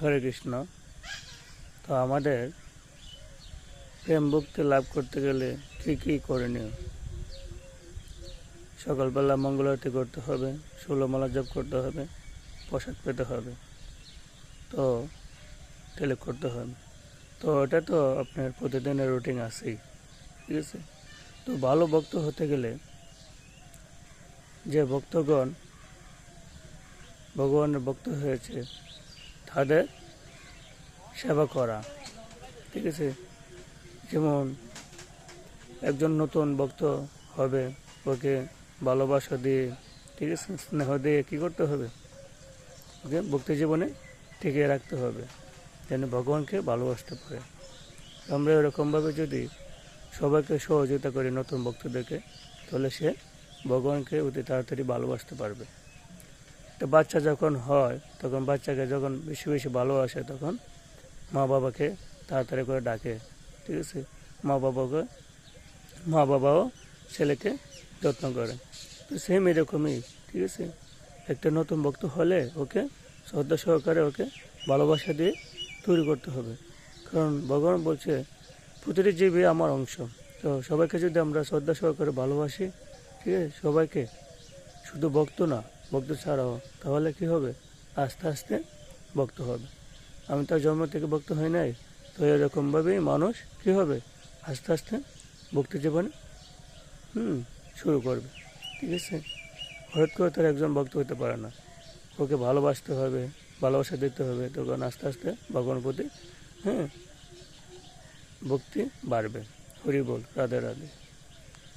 হরে কৃষ্ণ। তো আমাদের প্রেম ভক্তি লাভ করতে গেলে কী করণীয়? সকালবেলা মঙ্গল আরতি করতে হবে, 16 মালা জপ করতে হবে, প্রসাদ পেতে হবে, তো তেলে করতে হবে। তো এটা তো আপনার প্রতিদিনের রুটিন আছেই, ঠিক আছে। তো ভালো ভক্ত হতে গেলে যে ভক্তগণ ভগবানের ভক্ত হয়েছে তাদের সেবা করা, ঠিক আছে। যেমন একজন নতুন ভক্ত হবে, ওকে ভালোবাসা দিয়ে, ঠিক আছে, স্নেহ দিয়ে কী করতে হবে? ওকে ভক্তি জীবনে টিকিয়ে রাখতে হবে, যেন ভগবানকে ভালোবাসতে পারে। আমরা এরকমভাবে যদি সবাইকে সহযোগিতা করি নতুন ভক্তদেরকে, তাহলে সে ভগবানকে অতি তাড়াতাড়ি ভালোবাসতে পারবে। তো বাচ্চা যখন হয়, তখন বাচ্চাকে যখন বেশি বেশি ভালোবাসে, তখন মা বাবাকে তাড়াতাড়ি করে ডাকে, ঠিক আছে। মা বাবাও ছেলেকে যত্ন করে। তো সেম এরকমই, ঠিক আছে। একটা নতুন ভক্ত হলে ওকে শ্রদ্ধা সহকারে ওকে ভালোবাসা দিয়ে তৈরি করতে হবে। কারণ ভগবান বলছে প্রতিটি জীবই আমার অংশ। তো সবাইকে যদি আমরা শ্রদ্ধা সহকারে ভালোবাসি, ঠিক আছে, সবাইকে, শুধু ভক্ত না, ভক্ত ছাড়াও, তাহলে কি হবে? আস্তে আস্তে ভক্ত হবে। আমি তো জন্ম থেকে ভক্ত হই নাই, তো এরকমভাবেই মানুষ কি হবে? আস্তে আস্তে ভক্তি জীবনে শুরু করবে, ঠিক আছে। হঠাৎ করে তার একজন ভক্ত হতে পারে না, ওকে ভালোবাসতে হবে, ভালোবাসা দিতে হবে, তখন আস্তে আস্তে ভগবানের প্রতি ভক্তি বাড়বে। হরি বল, রাধে রাধে।